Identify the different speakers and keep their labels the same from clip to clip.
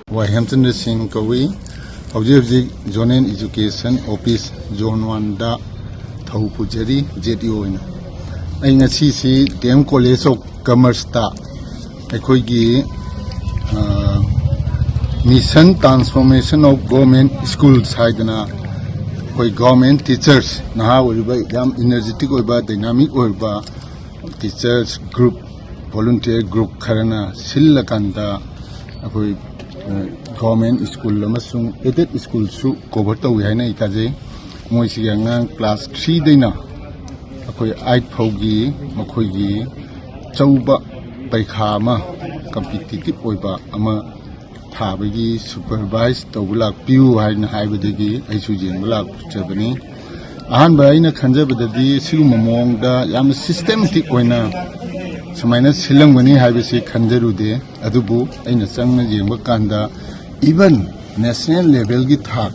Speaker 1: Enhancement Singh Kawi, Objective Zonal Education Office Zone 1 da Thau Pujari JTO in. I ngashi DM College of Commerce ta Ekoigi Mission Transformation of Government Schools Haidana Koi Government Teachers Naha Uriba Yam Energetic Oba Dynamic Oba Teachers Group Volunteer Group Karana Silakanda Akoi Government School Lamasung Edit School Su Coverta Wihana Ikaze Moisiang Class 3 Dina Akoi 8 Fogi Makoigi Chauba Paikama Competitive Oba Ama Tabagi Supervise Tobulak Pew Haina Hibadigi Aisujan Bulak Jabani Ahan Baina Kanjabadi Silumong da Yam Systematic Oina Samaina Silang Mani Habisi Kanjarude Adubu in the Sang Kanda even national level githak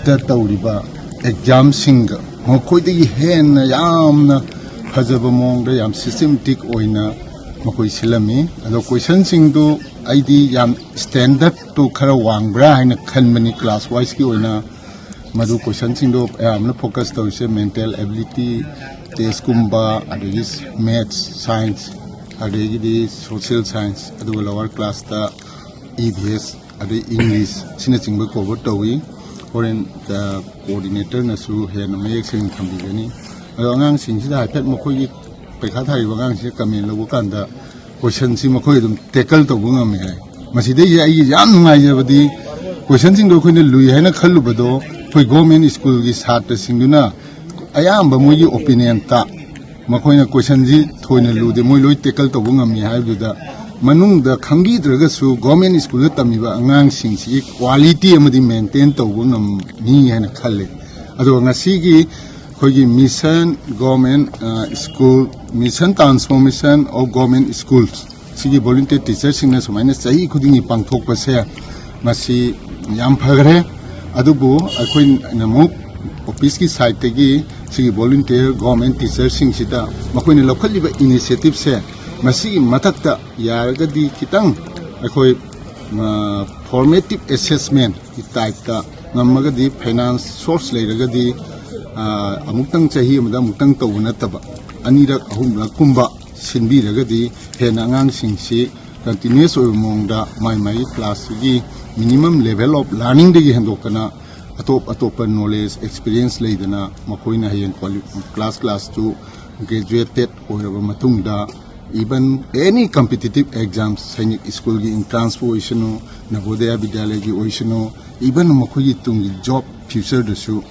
Speaker 1: Tauriba exam singer Mokoi Hen Yam Hazabamong the Yam systematic oina Mokoi Silami and question sing do ID Yam standard to Karawang Bra in a Kanmani class wise oina Madu question sing do am focus to mental ability test kumba adis maths science adegi social science adu lower class ta EBS adu English sinachingba cover tawi foreign the coordinator nasu hen mayek sing thambigani adu angang singsi da pet mokoi pekha thai wangang si comment lobu kanda question si mokoi dum tackle to bungam hai maside ye ai yam nungai jabadi question sing do khoine lui haina khalubado koi government school gi sat singduna ayam ba moi opinion ta Makoina question ji thoina lude moi loi tackle to bungami haibuda manung da khangi dragasu government school da tamiba angang singsi quality amadi maintain to bungam ni hana khalle ado ngasi gi khogi mission government school mission transformation of government schools sigi volunteer teachers singna sumaina sahi khudingi pangthok pase masi yam phagre adubu akhoi namuk office ki side tegi sigi volunteer government teachers sing sida makoina lokhaliba initiative se masi mathakta yaragadi kitang akhoi formative assessment ki type ta namagadi finance source leiragadi amuktang chahi amada amuktang tawna taba anirak ahumla kumba sinbiragadi hena angang singsi continuous mongda mai class gi minimum level of learning degi hendokana atop knowledge experience leidana makoina hayen class to graduated oraba matungda even any competitive exams sainik school gi entrance oisano navodaya vidyalaya gi oisano even makoi tungi job future dasu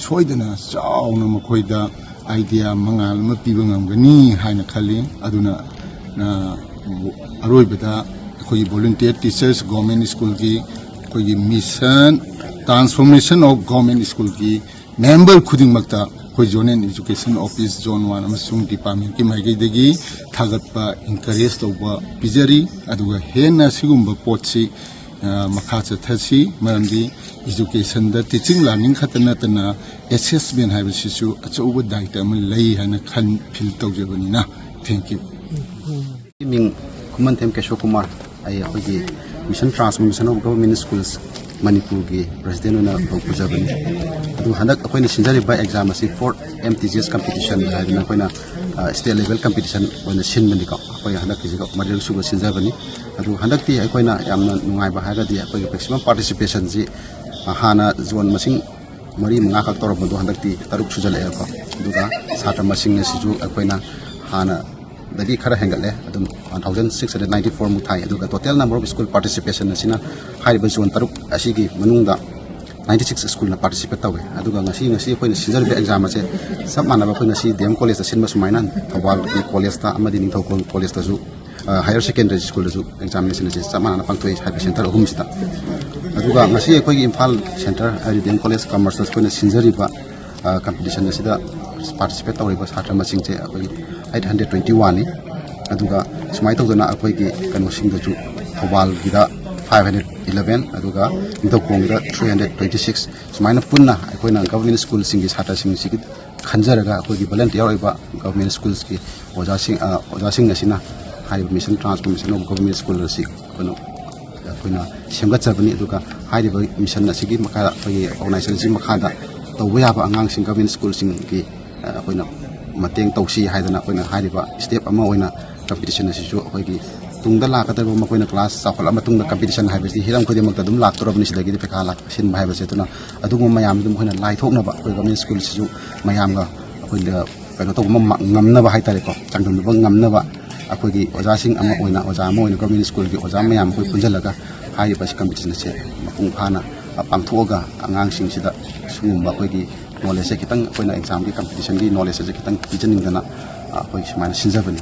Speaker 1: soidana chauna makoida idea mangal ma pibangamgani haina khali aduna aroibada koi volunteer teachers government school gi koi mission transformation of government school ki member khuding makta koi zonal education office zone 1 amasung department ki maigai degi thagatpa encourage tawba pijari aduga hena sigumba potsi makha chathasi maramdi education da teaching learning khatana tana assessment haiba sisu achauba daita am lei hana khan fil tawjabani na thank you
Speaker 2: ming kuman them kesho kumar ai khogi mission transformation of government schools Manipur ki president na pujabani adu hanak akoina sinjari by exam asi for MTGS competition haina akoina state level competition oina sinmani ka akoi hanak ki ga madal suga sinjabani adu hanak ti akoina yamna nungai ba haga di akoi maximum participation ji hana zone masing mari manga ka tor bodo hanak ti taruk sujal e ka duga satra masing ne siju akoina hana dagi khara hengal le adum 1694 muthai aduga total number of school participation asina haiba zone taruk asigi manungda 96 school na participate tawe aduga ngasi koina sinjar be exam ase sab manaba koina si DM college asin masumainan thawal college ta amadi ningthau college ta ju higher secondary school ju examination ase sab manana pangthoi high center hum sita aduga ngasi koi imphal center DM college commerce koina sinjari ba competition asida participate tawe ba satra masing che akoi 821 ni aduga sumai tawdana akoi ki kano sing da ju thawal gida 511 aduga indokong da 326 sumaina punna akoina government school singi sata sing sigit khanjaraga akoi ki volunteer oiba government schools ki oja sing asina high mission transformation of government school si kono ꯑꯩꯈꯣꯏꯅ ꯁꯦꯝꯒꯠꯆꯕꯅꯤ ꯑꯗꯨꯒ ꯍꯥꯏꯔꯤꯕ mission ꯑꯁꯤꯒꯤ ꯃꯈꯥꯗ ꯑꯩꯈꯣꯏꯒꯤ organisation ꯑꯁꯤꯒꯤ ꯃꯈꯥꯗ ꯇꯧꯕ ꯌꯥꯕ ꯑꯉꯥꯡꯁꯤꯡ ꯒꯚꯔꯟꯃꯦꯟꯠ ꯁ꯭ꯀꯨꯜꯁꯤꯡꯒꯤ ꯑꯩꯈꯣꯏꯅ ꯃꯇꯦꯡ ꯇꯧꯁꯤ ꯍꯥꯏꯗꯅ ꯑꯩꯈꯣꯏꯅ ꯍꯥꯏꯔꯤꯕ ꯁ꯭ꯇꯦꯞ ꯑꯃ ꯑꯣꯏꯅ ꯀꯝꯄꯤꯇꯤꯁꯟ ꯑꯁꯤꯁꯨ ꯑꯩꯈꯣꯏꯒꯤ ꯇꯨꯡꯗ ꯂꯥꯛꯀꯗꯕ ꯃꯈꯣꯏꯅ ꯀ꯭ꯂꯥꯁ ꯆꯥꯎꯈꯠꯂ ꯃꯇꯨꯡꯗ ꯀꯝꯄꯤꯇꯤꯁꯟ ꯍꯥꯏꯕꯁꯤ ꯍꯤꯔꯝ ꯈꯨꯗꯤꯡꯃꯛꯇ ꯑꯗꯨꯝ ꯂꯥꯛꯇꯣꯔꯕꯅꯤ ꯁꯤꯗꯒꯤꯗꯤ ꯄꯩꯈꯥ ꯂꯥꯛꯁꯤꯟꯕ ꯍꯥꯏꯕꯁꯦ ꯑꯗꯨꯅ ꯑꯗꯨꯒꯨꯝꯕ ꯃꯌꯥꯝꯗꯨ ꯃꯈꯣꯏꯅ ꯂꯥꯏꯊꯣꯛꯅꯕ ꯑꯩꯈꯣꯏ ꯒꯚꯔꯟꯃꯦꯟꯠ ꯁ꯭ꯀꯨꯜꯁꯤꯁꯨ ꯃꯌꯥꯝꯒ ꯑꯩꯈꯣꯏꯗ ꯀꯩꯅꯣ ꯇꯧꯕ ꯉꯝꯅꯕ ꯍꯥꯏꯇꯥꯔꯦꯀꯣ ꯆꯥꯡꯗꯝꯅꯕ ꯉꯝꯅꯕ ꯑꯩꯈꯣꯏꯒꯤ ꯑꯣꯖꯥꯁꯤꯡ ꯑꯃ ꯑꯣꯏꯅ ꯑꯣꯖꯥ ꯑꯃ ꯑꯣꯏꯅ ꯒꯚꯔꯟꯃꯦꯟꯠ ꯁ꯭ꯀꯨꯜꯒꯤ ꯑꯣꯖꯥ ꯃꯌꯥꯝ ꯑꯩꯈꯣꯏ ꯄꯨꯟꯁꯤꯜꯂꯒ ꯍꯥꯏꯔꯤꯕ ꯀꯝꯄꯤꯇꯤꯁꯟ ꯑꯁꯦ ꯃꯄꯨꯡ ꯐꯥꯅ ꯄꯥꯡꯊꯣꯛꯑꯒ ꯑꯉꯥꯡꯁꯤꯡꯁꯤꯗ ꯁꯤꯒꯨꯝꯕ ꯑꯩꯈꯣꯏꯒꯤ ꯅꯣꯂꯦꯖꯁꯦ ꯈꯤꯇꯪ ꯑꯩꯈꯣꯏꯅ ꯑꯦꯛꯖꯥꯝꯒꯤ ꯀꯝꯄꯤꯇꯤꯁꯟꯒꯤ ꯅꯣꯂꯦꯖ ꯑꯁꯦ ꯈꯤꯇꯪ ꯄꯤꯖꯅꯤꯡꯗꯅ ꯑꯩꯈꯣꯏ ꯁꯨꯃꯥꯏꯅ ꯁꯤꯟꯖꯕꯅꯤ